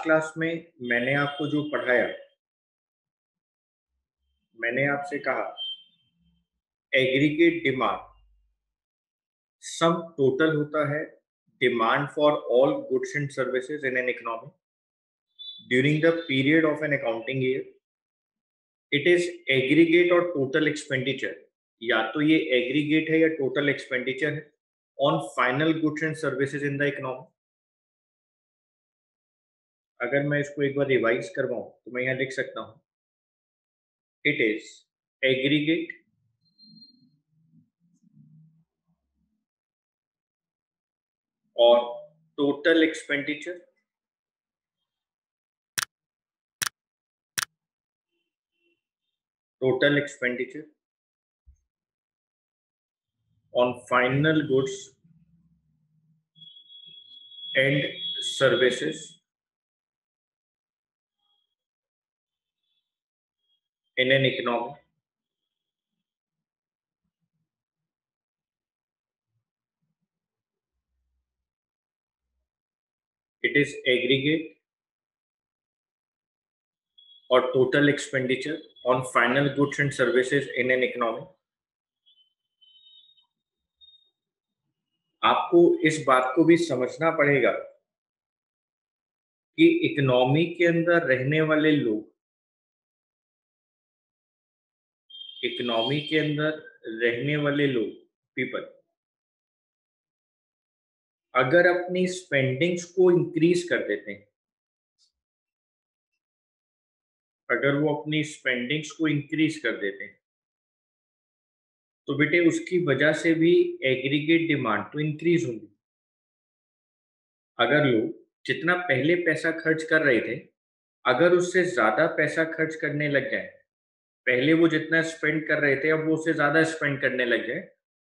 Last class में मैंने आपको जो पढ़ाया, मैंने आपसे कहा एग्रीगेट डिमांड सम टोटल होता है demand for all goods and services in an economy during the period of an accounting year. It is aggregate और टोटल एक्सपेंडिचर, या तो ये एग्रीगेट है या टोटल एक्सपेंडिचर है on final goods and services in the economy. अगर मैं इसको एक बार रिवाइज करवाऊं तो मैं यहां लिख सकता हूं इट इज एग्रीगेट और total expenditure on final goods and services in an economy. It is aggregate or total expenditure on final goods and services in an economy. आपको इस बात को भी समझना पड़ेगा कि इकोनॉमी के अंदर रहने वाले लोग, इकोनॉमी के अंदर रहने वाले लोग, पीपल, अगर अपनी स्पेंडिंग्स को इंक्रीज कर देते हैं, अगर वो अपनी स्पेंडिंग्स को इंक्रीज कर देते हैं तो बेटे उसकी वजह से भी एग्रीगेट डिमांड तो इंक्रीज होगी। अगर लोग जितना पहले पैसा खर्च कर रहे थे, अगर उससे ज्यादा पैसा खर्च करने लग जाए, पहले वो जितना स्पेंड कर रहे थे अब वो उससे ज्यादा स्पेंड करने लग जाए,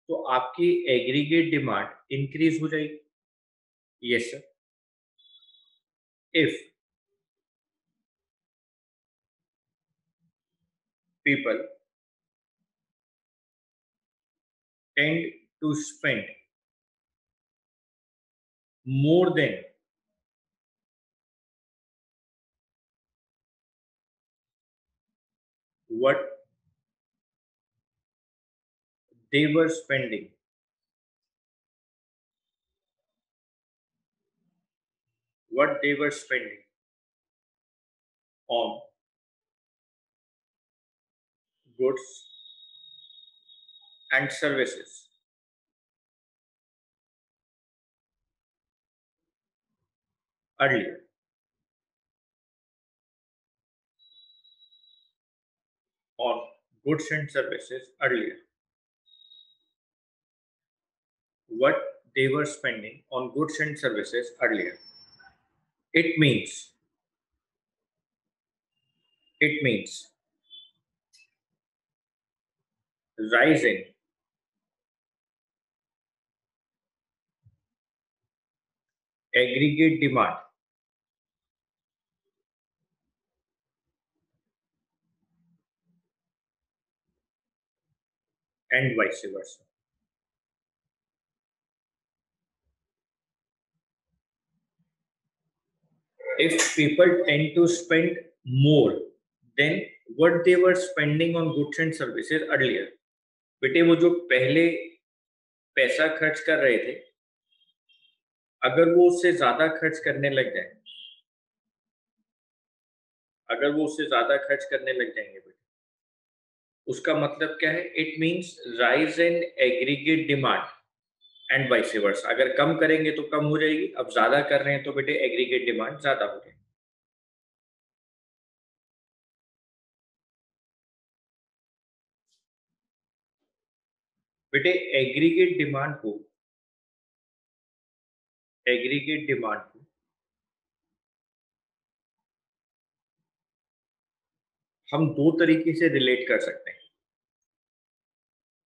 तो आपकी एग्रीगेट डिमांड इंक्रीज हो जाएगी। Yes sir. If people tend to spend more than what they were spending on goods and services earlier. On goods and services earlier. What they were spending on goods and services earlier. It means rising aggregate demand and vice versa. If people tend to spend more than what they were spending on goods and services earlier, बेटे वो जो पहले पैसा खर्च कर रहे थे, अगर वो उससे ज्यादा खर्च करने लग जाए, अगर वो उससे ज्यादा खर्च करने लग जाएंगे बेटे, उसका मतलब क्या है? It means rise in aggregate demand and vice versa. अगर कम करेंगे तो कम हो जाएगी, अब ज्यादा कर रहे हैं तो बेटे एग्रीगेट डिमांड ज्यादा हो जाएगी। बेटे एग्रीगेट डिमांड को हम दो तरीके से रिलेट कर सकते हैं।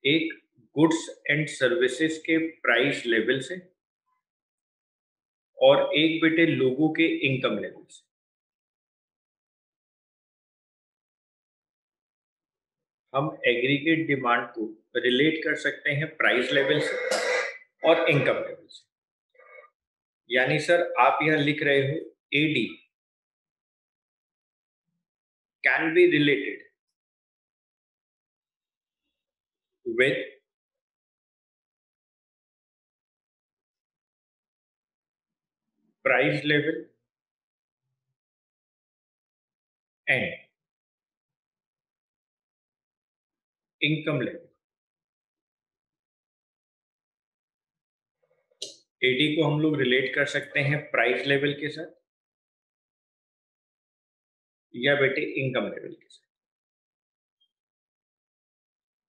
एक गुड्स एंड सर्विसेज के प्राइस लेवल से, और एक बेटे लोगों के इनकम लेवल से। हम एग्रीगेट डिमांड को रिलेट कर सकते हैं प्राइस लेवल से और इनकम लेवल से। यानी सर आप यहां लिख रहे हो AD, can be related with price level and income level. AD को हम लोग रिलेट कर सकते हैं प्राइस लेवल के साथ या बेटे इनकम लेवल के साथ।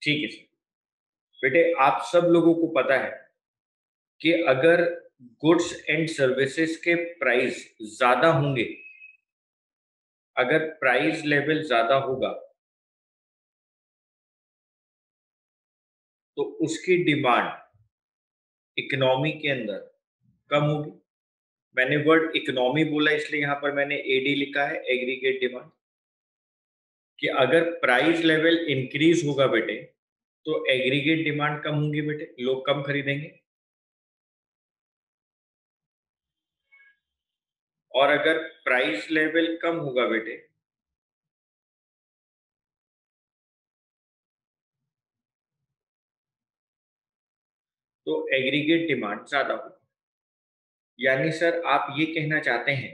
ठीक है सर। बेटे आप सब लोगों को पता है कि अगर गुड्स एंड सर्विसेज के प्राइस ज्यादा होंगे, अगर प्राइस लेवल ज्यादा होगा तो उसकी डिमांड इकोनॉमी के अंदर कम होगी। मैंने वर्ड इकोनॉमी बोला इसलिए यहां पर मैंने एडी लिखा है, एग्रीगेट डिमांड, कि अगर प्राइस लेवल इंक्रीज होगा बेटे तो एग्रीगेट डिमांड कम होगी बेटे, लोग कम खरीदेंगे। और अगर प्राइस लेवल कम होगा बेटे तो एग्रीगेट डिमांड ज्यादा होगी। यानी सर आप ये कहना चाहते हैं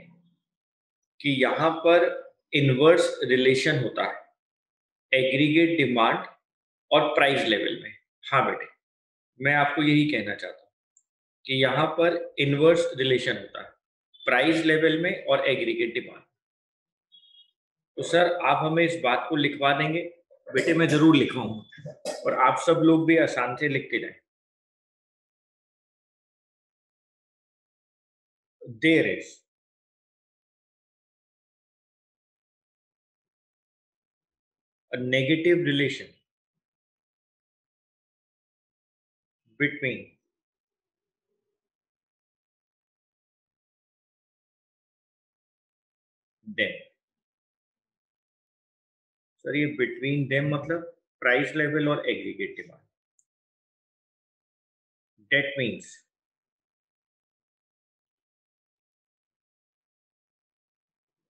कि यहां पर इनवर्स रिलेशन होता है एग्रीगेट डिमांड और प्राइस लेवल में। हाँ बेटे, मैं आपको यही कहना चाहता हूं कि यहां पर इनवर्स रिलेशन होता है प्राइस लेवल में और एग्रीगेट डिमांड। तो सर आप हमें इस बात को लिखवा देंगे? बेटे मैं जरूर लिखवाऊंगा और आप सब लोग भी आसान से लिखते जाएं। There is a negative relation between them। Sir ये बिटवीन देम मतलब प्राइस लेवल और aggregate demand. That means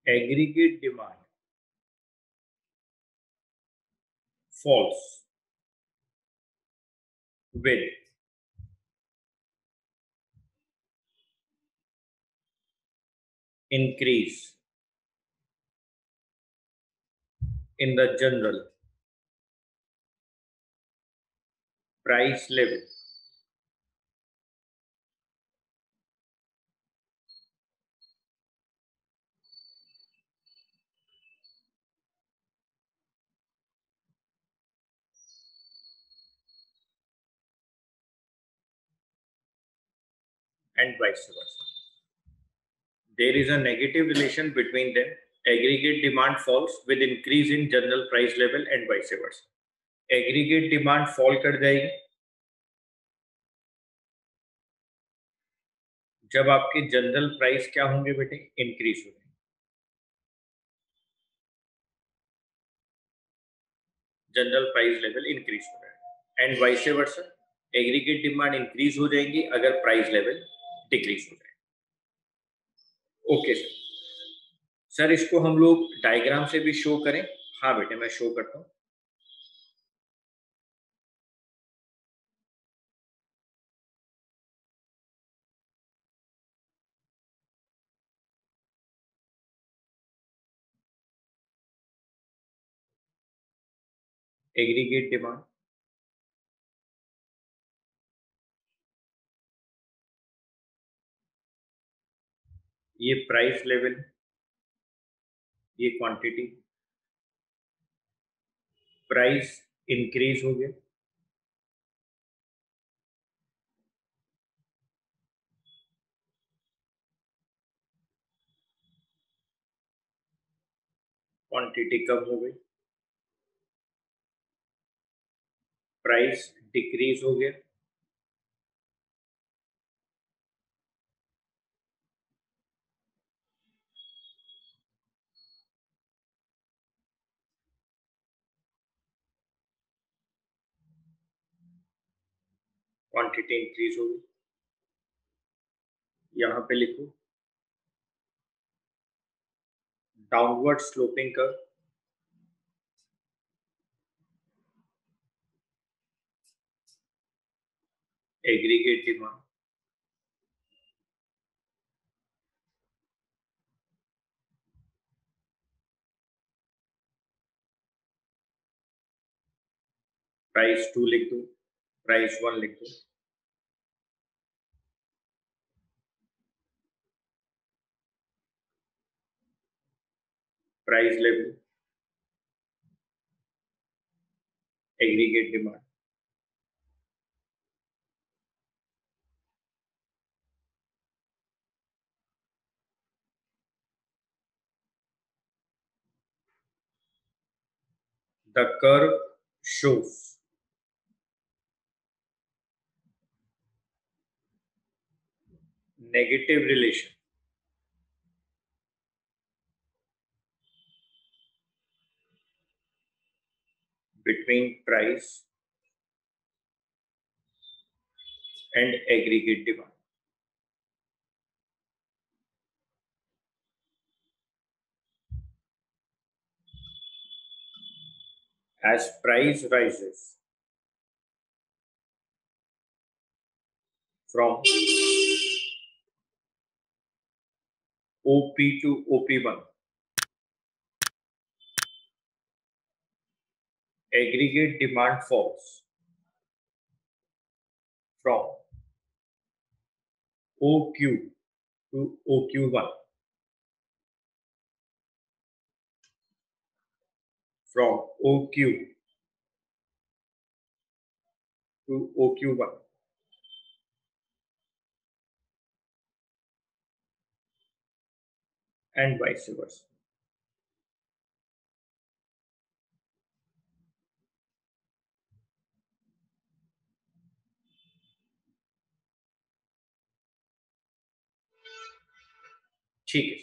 aggregate demand falls with increase in the general price level and vice versa। There is a negative relation between them। Aggregate demand falls with increase in general price level and vice versa। Aggregate demand fall कर जाएगी जब आपके general price क्या होंगे बेटे, increase होंगे। General price level increase हो रहा है and vice versa, aggregate demand increase हो जाएंगी अगर प्राइस लेवल डिक्रीज हो जाए। Okay sir. सर इसको हम लोग डायग्राम से भी शो करें? हाँ बेटे मैं शो करता हूं। एग्रीगेट डिमांड, ये प्राइस लेवल, ये क्वांटिटी, प्राइस इंक्रीज हो गया, क्वांटिटी कम हो गई, प्राइस डिक्रीज हो गया, क्वांटिटी इंक्रीज हो गई। यहां पे लिखो downward sloping curve. aggregate demand, price 2 लिख दो, price 1 लिख दो, price level, aggregate demand. The curve shows negative relation between price and aggregate demand. As price rises from OP to OP1, aggregate demand falls from OQ to OQ1, from OQ to OQ1, and vice versa. ठीक है,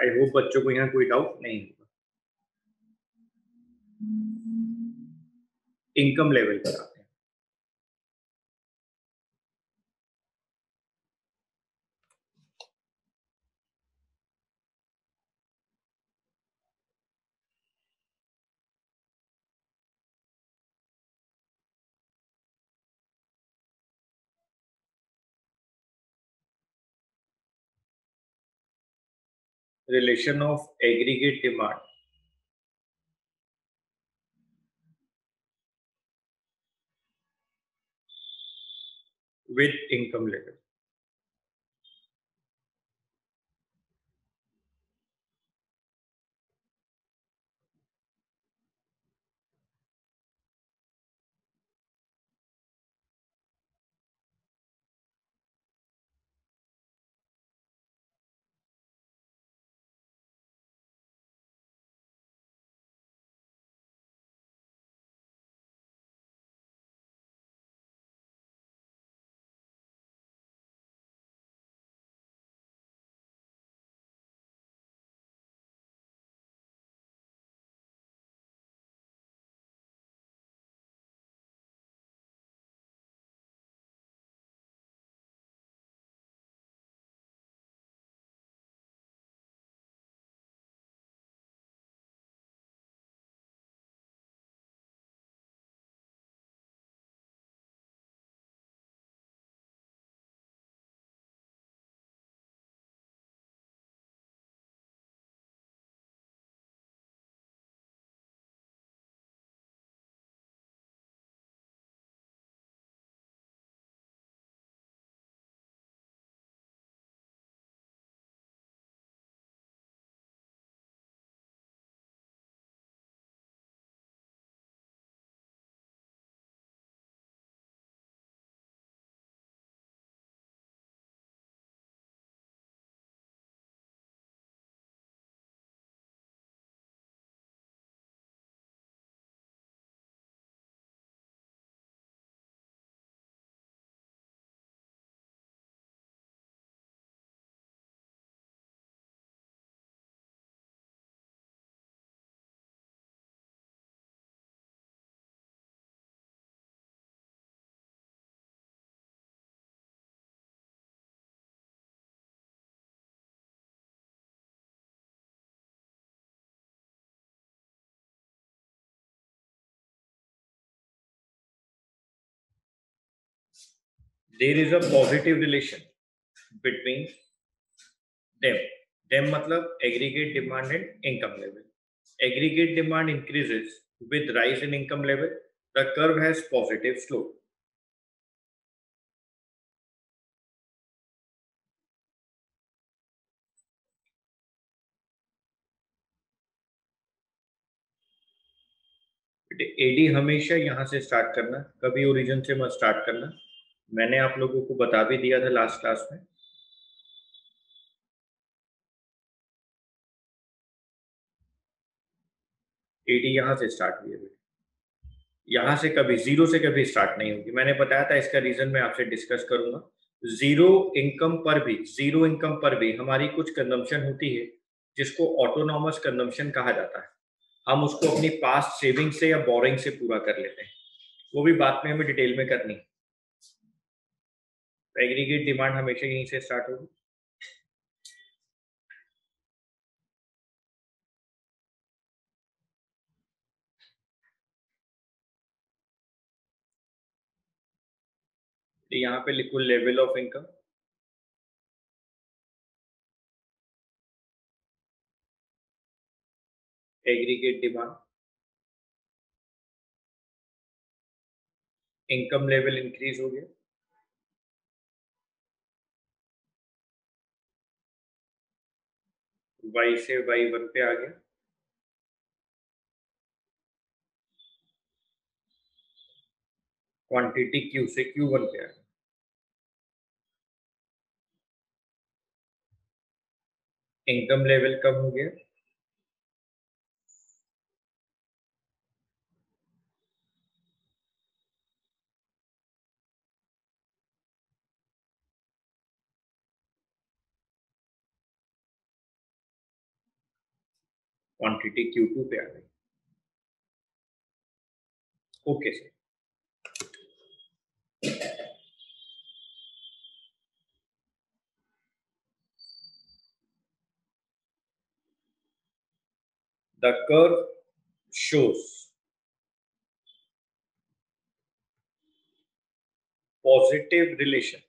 I hope बच्चों को यहाँ कोई doubt नहीं होगा। Income level पर आते हैं। Relation of aggregate demand with income level. There is a positive relation between them. Them मतलब aggregate demand and income level. Aggregate demand increases with rise in income level. The curve has positive slope. AD हमेशा यहाँ से start करना, कभी origin से मत start करना. मैंने आप लोगों को बता भी दिया था लास्ट क्लास में. एडी यहाँ से स्टार्ट हुई है, यहाँ से कभी जीरो से कभी स्टार्ट नहीं होगी. मैंने बताया था, इसका रीजन मैं आपसे डिस्कस करूंगा. जीरो इनकम पर भी हमारी कुछ कंजम्पशन होती है जिसको ऑटोनॉमस कंजम्पशन कहा जाता है. हम उसको अपनी पास्ट सेविंग से या बोरिंग से पूरा कर लेते हैं. वो भी बात में हमें डिटेल में करनी. एग्रीगेट डिमांड हमेशा यहीं से स्टार्ट होगी. तो यहाँ पे लिखो level of income. Aggregate demand, income level increase हो गया. वाई से वाई वन पे आ गया. क्वांटिटी क्यू से क्यू वन पे आ गया. इनकम लेवल कम हो गया. क्वांटिटी क्यू टू पे आ गई. Okay sir. The curve shows positive relation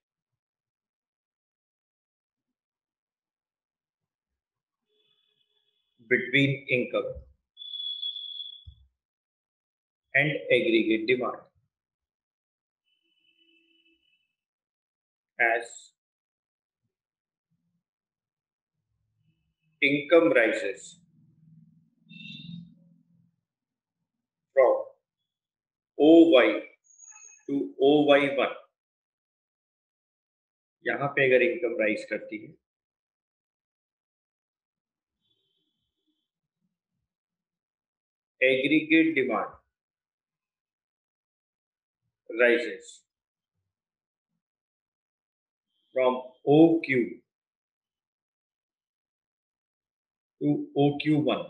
between income and aggregate demand. As income rises from OY to OY1, यहाँ पे अगर इनकम राइज करती है, aggregate demand rises from OQ to OQ1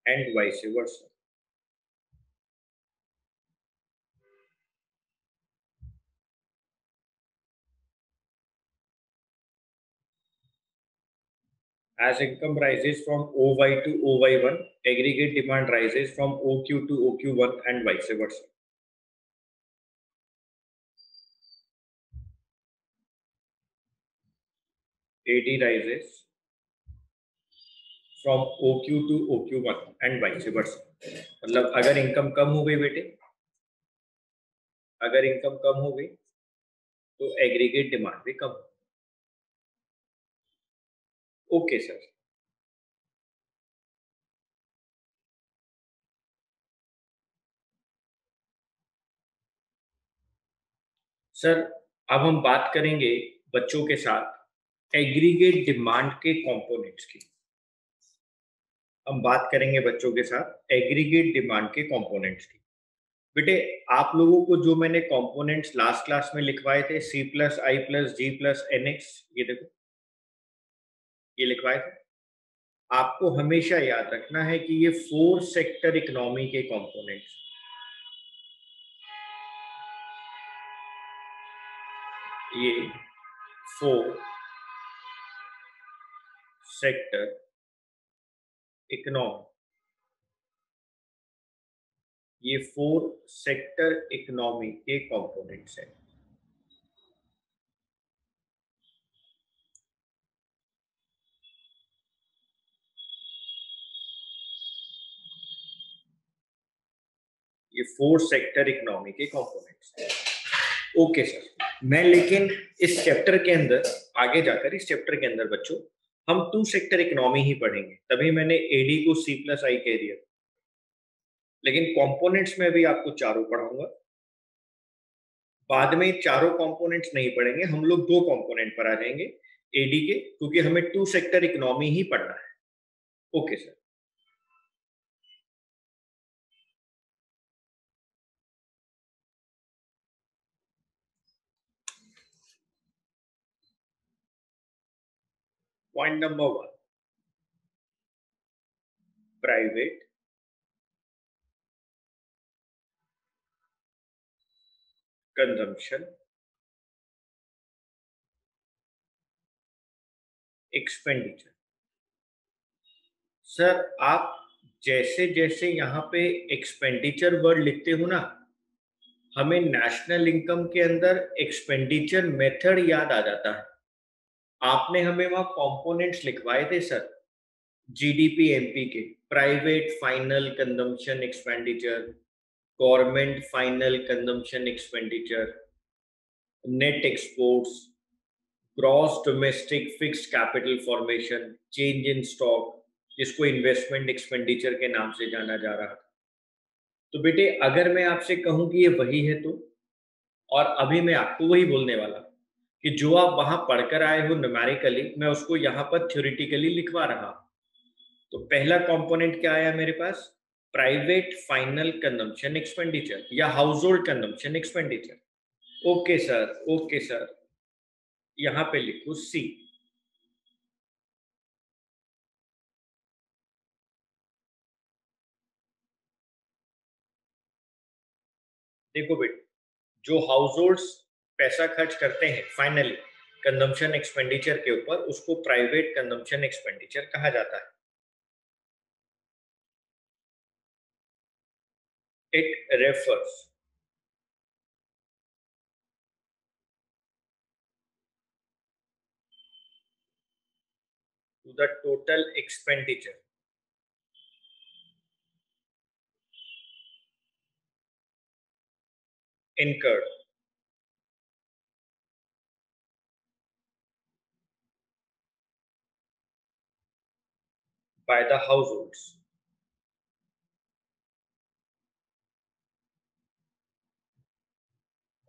and vice versa. As income rises from OY to OY1, aggregate demand rises from OQ to OQ1 and vice versa. AD rises from OQ to OQ1 and vice versa. मतलब अगर income कम हो गई बेटे, अगर income कम हो गई तो aggregate demand भी कम. Okay sir. सर अब हम बात करेंगे बच्चों के साथ एग्रीगेट डिमांड के कंपोनेंट्स की. हम बात करेंगे बच्चों के साथ एग्रीगेट डिमांड के कंपोनेंट्स की. बेटे आप लोगों को जो मैंने कंपोनेंट्स लास्ट क्लास में लिखवाए थे, C plus I plus G plus NX, ये देखो ये लिखवाए थे. आपको हमेशा याद रखना है कि ये 4 सेक्टर इकोनॉमी के कंपोनेंट्स. ये 4 सेक्टर इकोनॉमी ये 4 सेक्टर इकोनॉमी के कंपोनेंट्स हैं। ये 4 सेक्टर इकोनॉमी के कंपोनेंट्स हैं। ओके सर, मैं लेकिन इस चैप्टर के अंदर आगे जाकर इस चैप्टर के अंदर बच्चों हम 2 सेक्टर इकोनॉमी ही पढ़ेंगे, तभी मैंने एडी को C+I कह दिया। लेकिन कंपोनेंट्स में भी आपको चारों पढ़ाऊंगा। बाद में चारों कंपोनेंट्स नहीं पढ़ेंगे, हम लोग 2 कंपोनेंट पर आ जाएंगे एडी के, क्योंकि हमें 2 सेक्टर इकोनॉमी ही पढ़ना है। Okay sir. Point number 1, private consumption expenditure. Sir आप जैसे जैसे यहाँ पे एक्सपेंडिचर वर्ड लिखते हो ना, हमें नेशनल इनकम के अंदर एक्सपेंडिचर मेथड याद आ जाता है। आपने हमें वहां कंपोनेंट्स लिखवाए थे सर, जीडीपी एमपी के, private final consumption expenditure, government final consumption expenditure, net exports, gross domestic fixed capital formation, change in stock, जिसको इन्वेस्टमेंट एक्सपेंडिचर के नाम से जाना जा रहा था। तो बेटे अगर मैं आपसे कहूं कि ये वही है तो, और अभी मैं आपको वही बोलने वाला कि जो आप वहां पढ़कर आए हो न्यूमेरिकली, मैं उसको यहाँ पर थ्योरेटिकली लिखवा रहा हूं। तो पहला कंपोनेंट क्या आया मेरे पास, प्राइवेट फाइनल कंजम्पशन एक्सपेंडिचर या house hold consumption expenditure. Okay sir, okay sir, यहाँ पे लिखो सी। देखो बेटे, जो हाउस होल्ड्स पैसा खर्च करते हैं फाइनली कंजम्पशन एक्सपेंडिचर के ऊपर, उसको प्राइवेट कंजम्पशन एक्सपेंडिचर कहा जाता है। It refers to the total expenditure incurred by the households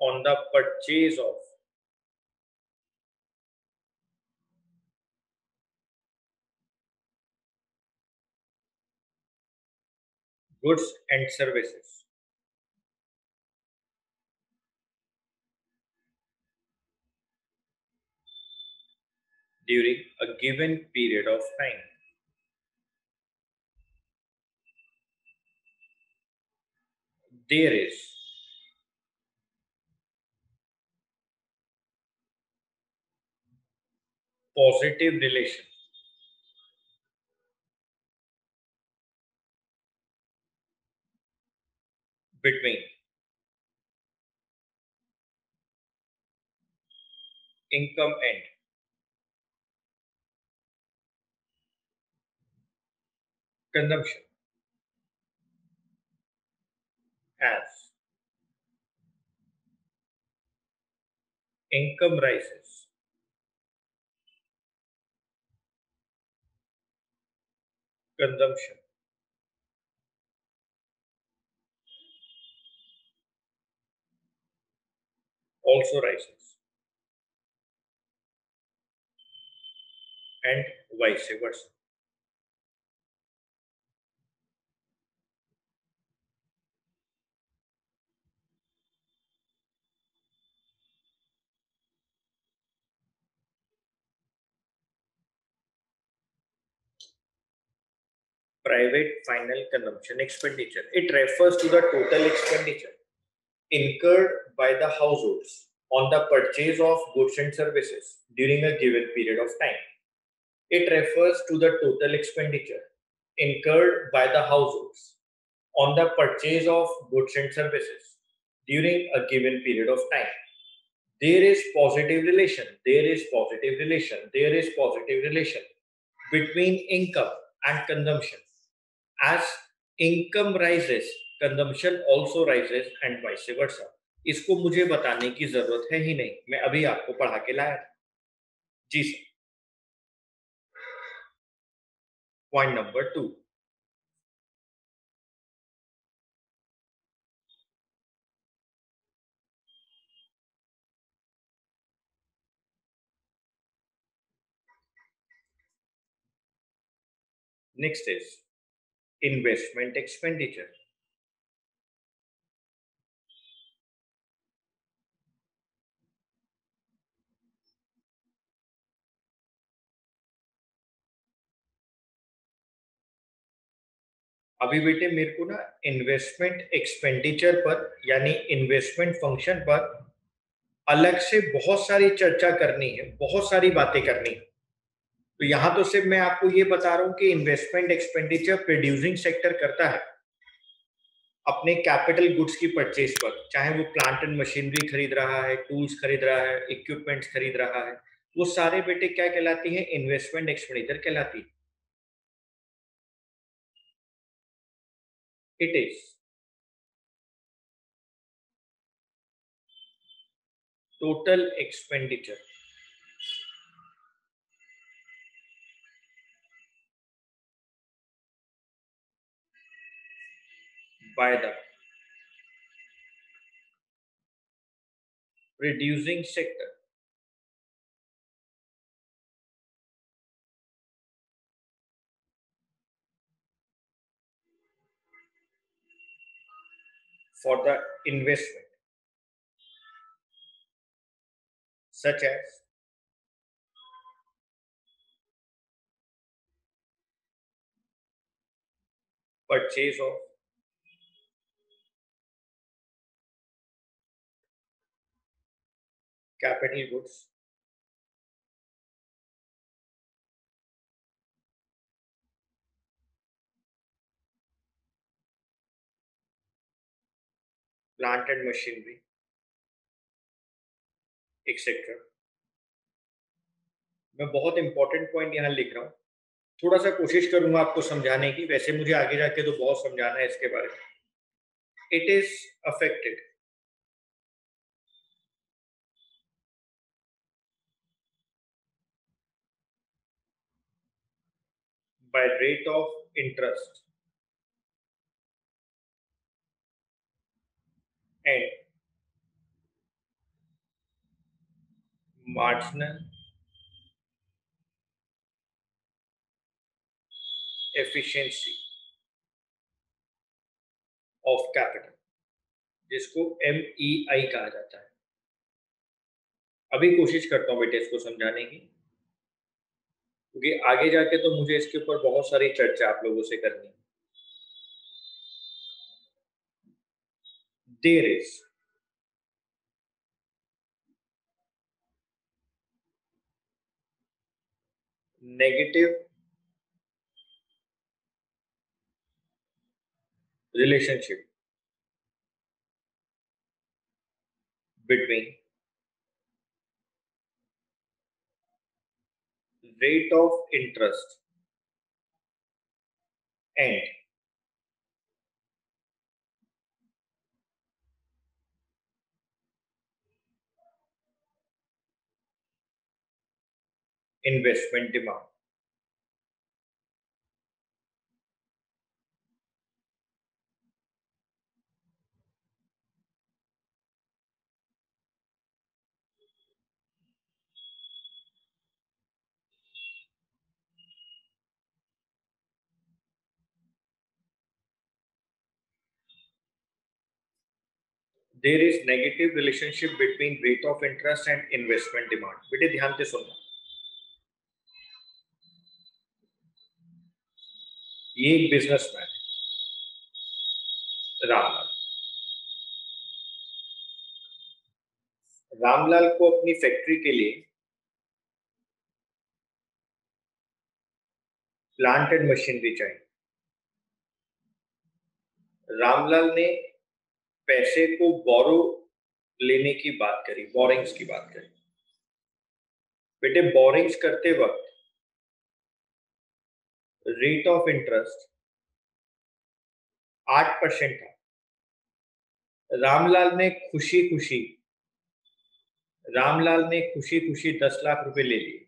on the purchase of goods and services during a given period of time. There is positive relation between income and consumption. As income rises, consumption also rises, and vice versa. Private final consumption expenditure. It refers to the total expenditure incurred by the households on the purchase of goods and services during a given period of time. It refers to the total expenditure incurred by the households on the purchase of goods and services during a given period of time. There is positive relation, there is positive relation, there is positive relation between income and consumption. As income rises, consumption also rises and vice versa. इसको मुझे बताने की जरूरत है ही नहीं, मैं अभी आपको पढ़ा के लाया था। जी sir. Point number 2, next is investment expenditure. अभी बेटे मेरे को ना इन्वेस्टमेंट एक्सपेंडिचर पर यानी इन्वेस्टमेंट फंक्शन पर अलग से बहुत सारी चर्चा करनी है, बहुत सारी बातें करनी है। तो यहां तो सिर्फ मैं आपको ये बता रहा हूं कि इन्वेस्टमेंट एक्सपेंडिचर प्रोड्यूसिंग सेक्टर करता है अपने कैपिटल गुड्स की परचेज पर, चाहे वो प्लांट एंड मशीनरी खरीद रहा है, टूल्स खरीद रहा है, इक्विपमेंट्स खरीद रहा है, वो सारे बेटे क्या कहलाती है? इन्वेस्टमेंट एक्सपेंडिचर कहलाती है। It is total expenditure by the producing sector for the investment such as purchase of capital goods, plant and machinery, etc. मैं बहुत इंपॉर्टेंट पॉइंट यहाँ लिख रहा हूँ, थोड़ा सा कोशिश करूंगा आपको समझाने की, वैसे मुझे आगे जाके तो बहुत समझाना है इसके बारे में। It is affected by rate of interest and marginal efficiency of capital, जिसको MEI कहा जाता है। अभी कोशिश करता हूँ बेटे इसको समझाने की, क्योंकि आगे जाके तो मुझे इसके ऊपर बहुत सारी चर्चा आप लोगों से करनी है। There is negative relationship between rate of interest and investment demand. There is negative relationship between rate of interest and investment demand. बेटे ध्यान से सुनना, ये एक बिजनेसमैन रामलाल, रामलाल को अपनी फैक्ट्री के लिए प्लांट एंड मशीनरी चाहिए। रामलाल ने पैसे को बोरो लेने की बात करी, बोरिंग्स की बात करी। बेटे बोरिंग्स करते वक्त रेट ऑफ इंटरेस्ट 8% था। रामलाल ने खुशी खुशी 10 लाख रुपए ले लिए।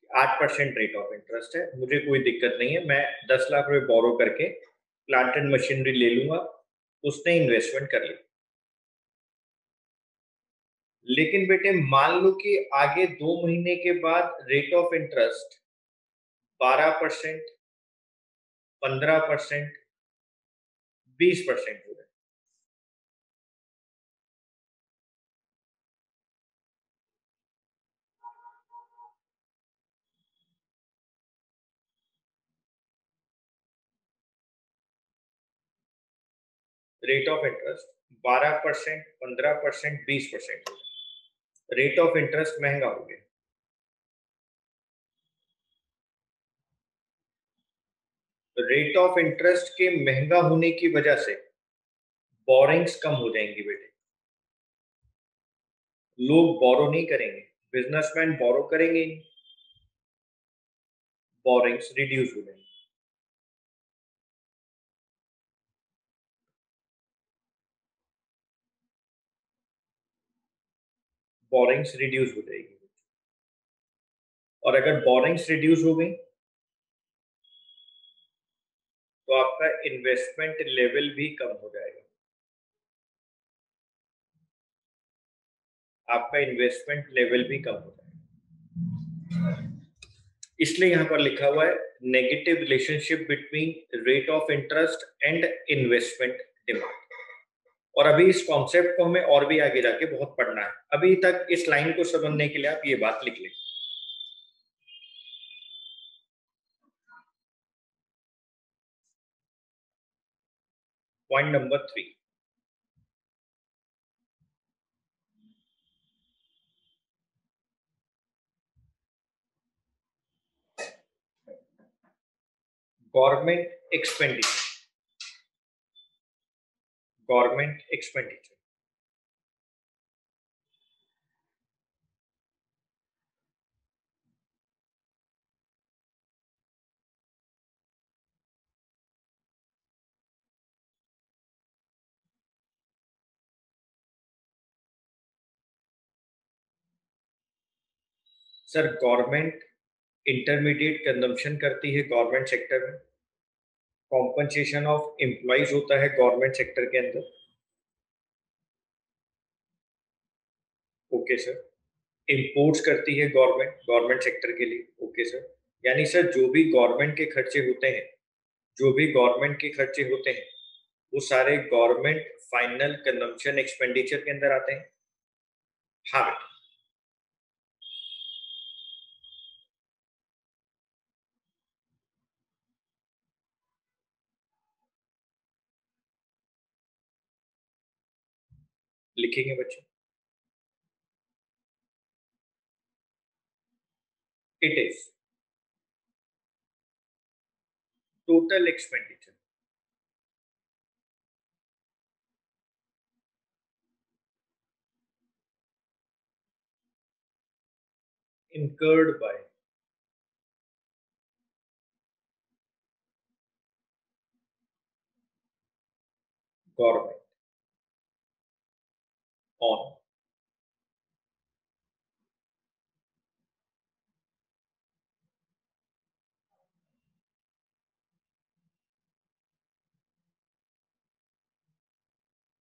8% रेट ऑफ इंटरेस्ट है, मुझे कोई दिक्कत नहीं है, मैं 10 लाख रुपए बोरो करके प्लांट एंड मशीनरी ले लूंगा। उसने इन्वेस्टमेंट कर ली। लेकिन बेटे मान लो कि आगे 2 महीने के बाद रेट ऑफ इंटरेस्ट 12%, 15%, 20% हो गए। रेट ऑफ इंटरेस्ट 12%, 15%, 20% हो गए। रेट ऑफ इंटरेस्ट महंगा हो गया। रेट ऑफ इंटरेस्ट के महंगा होने की वजह से बोरिंग्स कम हो जाएंगी बेटे। लोग बोरो नहीं करेंगे, बिजनेसमैन बोरो करेंगे, बोरिंग्स रिड्यूस हो जाएंगे। बोरिंग्स रिड्यूस हो जाएगी। और अगर बोरिंग्स रिड्यूस हो गई तो आपका इन्वेस्टमेंट लेवल भी कम हो जाएगा। आपका इन्वेस्टमेंट लेवल भी कम हो जाएगा। इसलिए यहां पर लिखा हुआ है negative relationship between rate of interest and investment demand. और अभी इस कॉन्सेप्ट को हमें और भी आगे जाके बहुत पढ़ना है। अभी तक इस लाइन को समझने के लिए आप ये बात लिख लें। Point number 3, government expenditure. Government expenditure sir, government intermediate consumption करती है गवर्नमेंट सेक्टर में। कॉम्पनसेशन ऑफ एम्प्लॉइज होता है गवर्नमेंट सेक्टर के अंदर। Okay sir. इंपोर्ट्स करती है गवर्नमेंट गवर्नमेंट सेक्टर के लिए। Okay sir. यानी सर जो भी गवर्नमेंट के खर्चे होते हैं, जो भी गवर्नमेंट के खर्चे होते हैं वो सारे गवर्नमेंट फाइनल कंजम्पशन एक्सपेंडिचर के अंदर आते हैं। हाँ बेटा। लिखेंगे बच्चों। It is total expenditure incurred by government on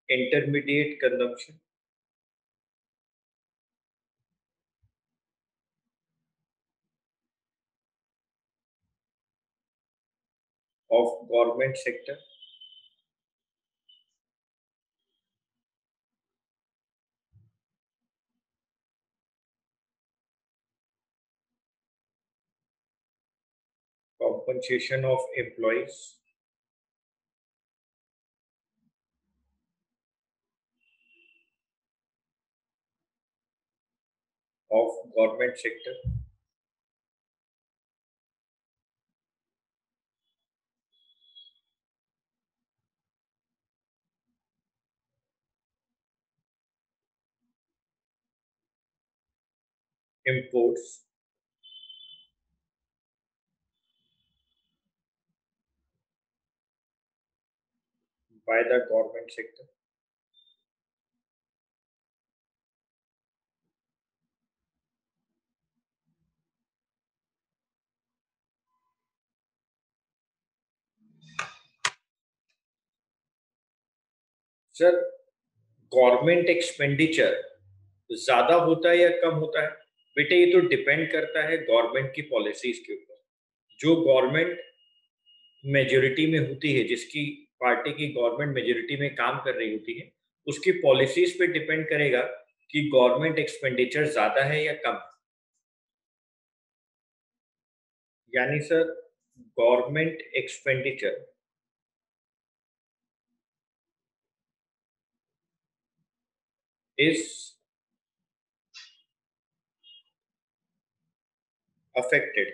intermediate consumption of government sector compensation of employees of government sector imports by the government sector. Sir, government expenditure ज्यादा होता है या कम होता है? बेटे, ये तो डिपेंड करता है गवर्नमेंट की पॉलिसीज के ऊपर। जो गवर्नमेंट मेजोरिटी में होती है, जिसकी पार्टी की गवर्नमेंट मेजोरिटी में काम कर रही होती है, उसकी पॉलिसीज पे डिपेंड करेगा कि गवर्नमेंट एक्सपेंडिचर ज्यादा है या कम। यानी sir, government expenditure is affected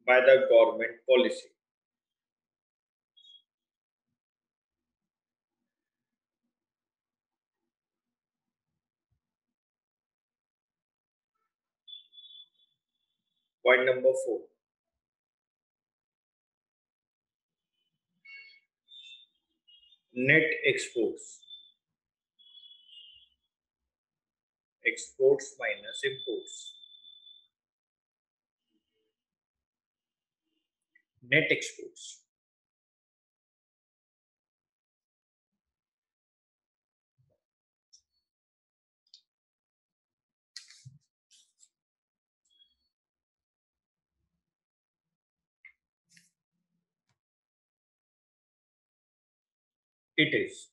by the government policy. Point number 4. Net exports. Exports minus imports. Net exports. It is.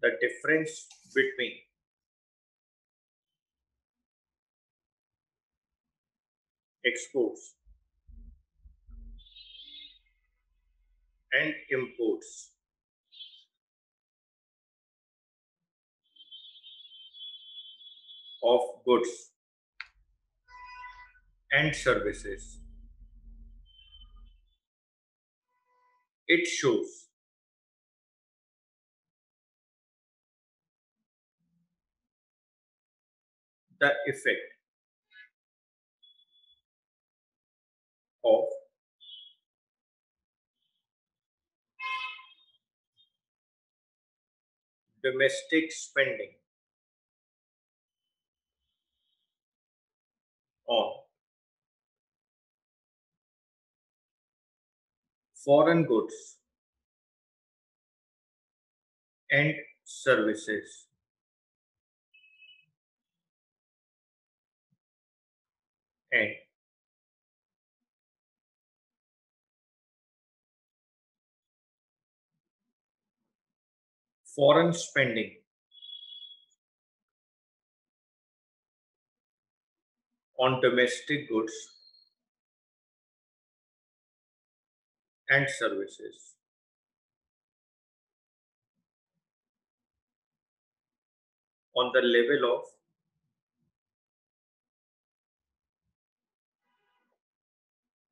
The difference between exports and imports of goods and services. It shows the effect of domestic spending on foreign goods and services. And foreign spending on domestic goods and services on the level of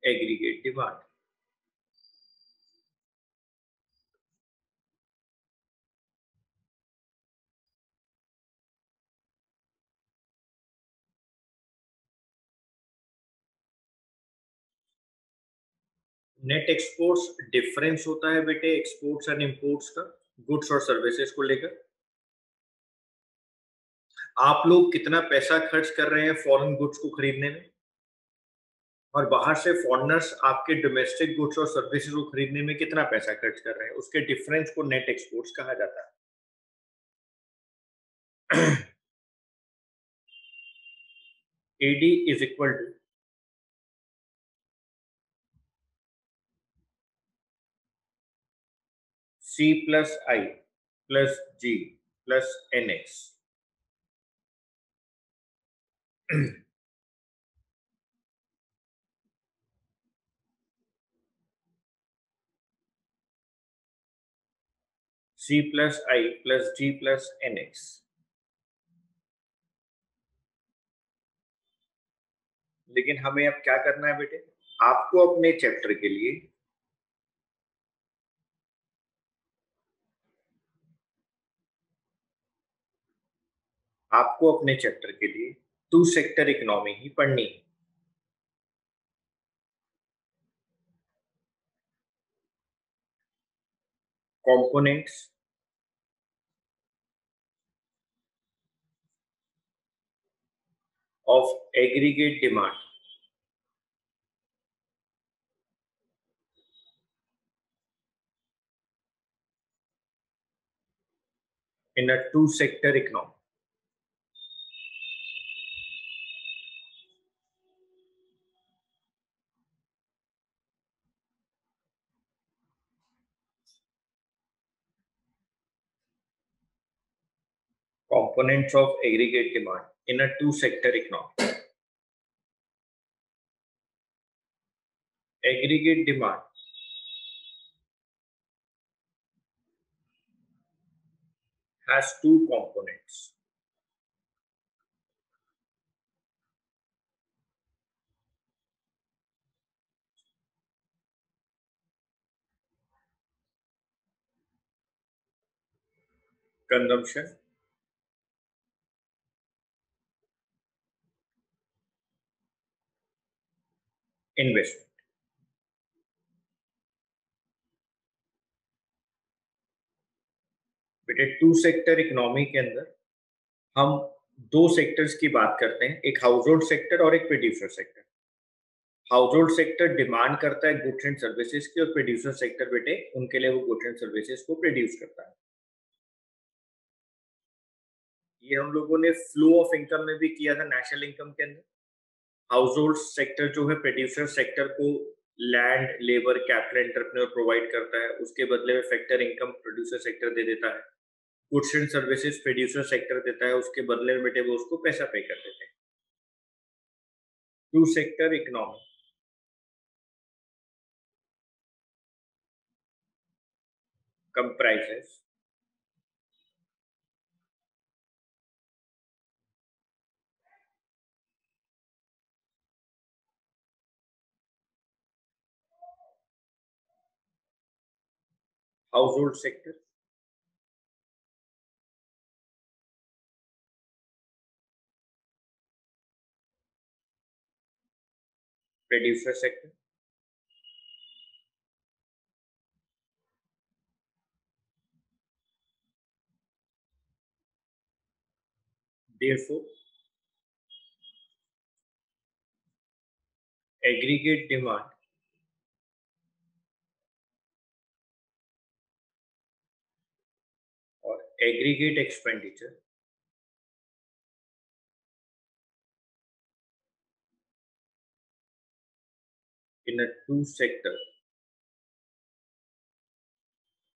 aggregate demand. Net exports difference होता है बेटे exports and imports का, goods और services को लेकर। आप लोग कितना पैसा खर्च कर रहे हैं फॉरेन गुड्स को खरीदने में, और बाहर से फॉरेनर्स आपके डोमेस्टिक गुड्स और सर्विसेज को खरीदने में कितना पैसा खर्च कर रहे हैं, उसके डिफरेंस को नेट एक्सपोर्ट्स कहा जाता है। AD is equal to C plus I plus G plus N X. C plus I plus G plus NX. लेकिन हमें अब क्या करना है बेटे, आपको अपने चैप्टर के लिए टू सेक्टर इकोनॉमी ही पढ़नी है। Components of aggregate demand in a two sector economy. Components of aggregate demand in a two-sector economy. Aggregate demand has two components. Consumption, investment. बेटे टू सेक्टर इकोनॉमी के अंदर हम दो सेक्टर्स की बात करते हैं, एक हाउस होल्ड सेक्टर और एक producer sector. House hold sector demand करता है गुड्स एंड सर्विसेज की, और प्रोड्यूसर सेक्टर बेटे उनके लिए वो गुड्स एंड सर्विसेज को प्रोड्यूस करता है। ये हम लोगों ने फ्लो ऑफ इनकम में भी किया था नेशनल इनकम के अंदर। हाउस होल्ड सेक्टर जो है प्रोड्यूसर सेक्टर को land, labour, capital entrepreneur provide करता है, उसके बदले में फैक्टर इनकम प्रोड्यूसर सेक्टर दे देता है। Goods and services producer sector देता है, उसके बदले में बेटे वो उसको पैसा पे कर देते हैं। Two sector economy comprises household sector, producer sector, therefore aggregate demand or aggregate expenditure in a two sector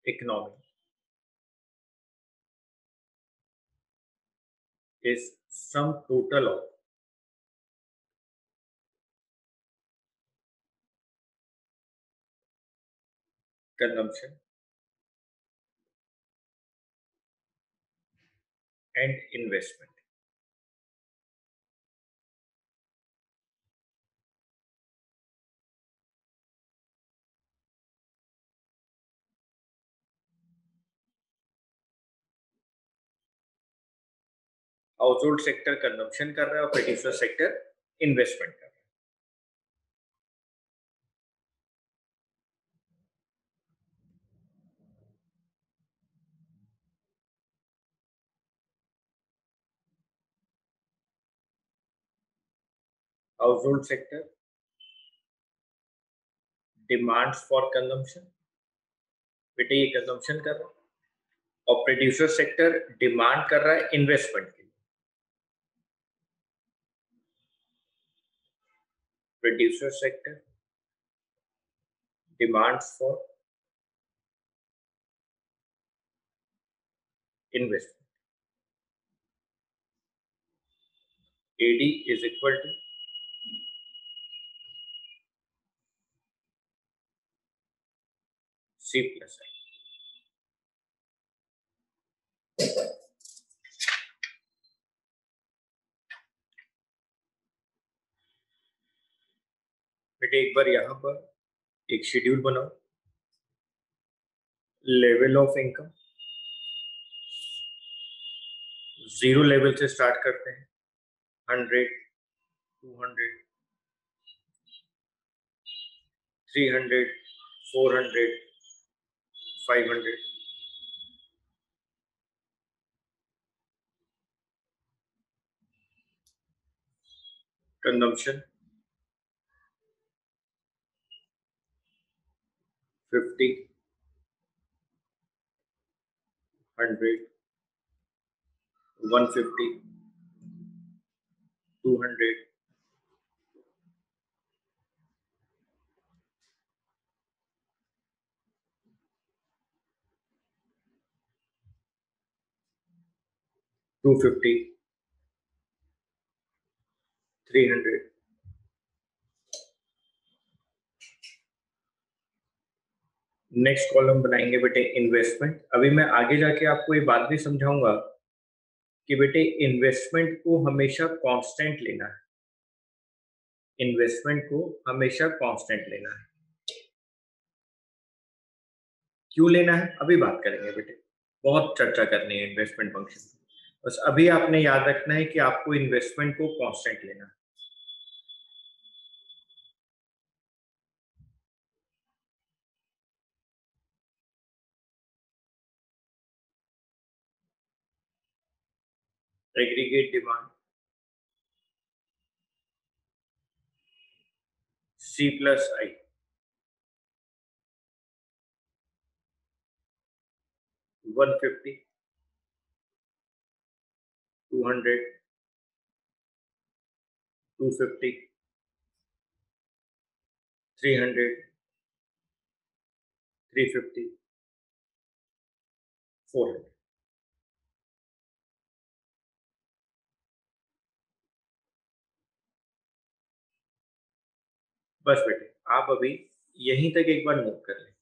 economy is sum total of consumption and investment. Household sector consumption कर रहा है और प्रोड्यूसर सेक्टर इन्वेस्टमेंट कर रहा है। Household sector demands for consumption, बेटे ये consumption कर रहा है, और प्रोड्यूसर सेक्टर डिमांड कर रहा है इन्वेस्टमेंट के लिए। Producer sector demands for investment. AD is equal to C plus I. बेटे एक बार यहाँ पर एक शेड्यूल बनाओ। लेवल ऑफ इनकम 0 लेवल से स्टार्ट करते हैं। 100, 200, 300, 400, 500। कंजम्पशन 50, 100, 150, 200, 250, 300। नेक्स्ट कॉलम बनाएंगे बेटे इन्वेस्टमेंट। अभी मैं आगे जाके आपको ये बात भी समझाऊंगा कि बेटे इन्वेस्टमेंट को हमेशा कांस्टेंट लेना है। इन्वेस्टमेंट को हमेशा कांस्टेंट लेना है। क्यों लेना है अभी बात करेंगे बेटे, बहुत चर्चा करनी है इन्वेस्टमेंट फंक्शन। बस अभी आपने याद रखना है कि आपको इन्वेस्टमेंट को कांस्टेंट लेना है। Aggregate demand C+I 150, 200, 250, 300, 350, 400। बस बेटे आप अभी यहीं तक एक बार नोट कर लें।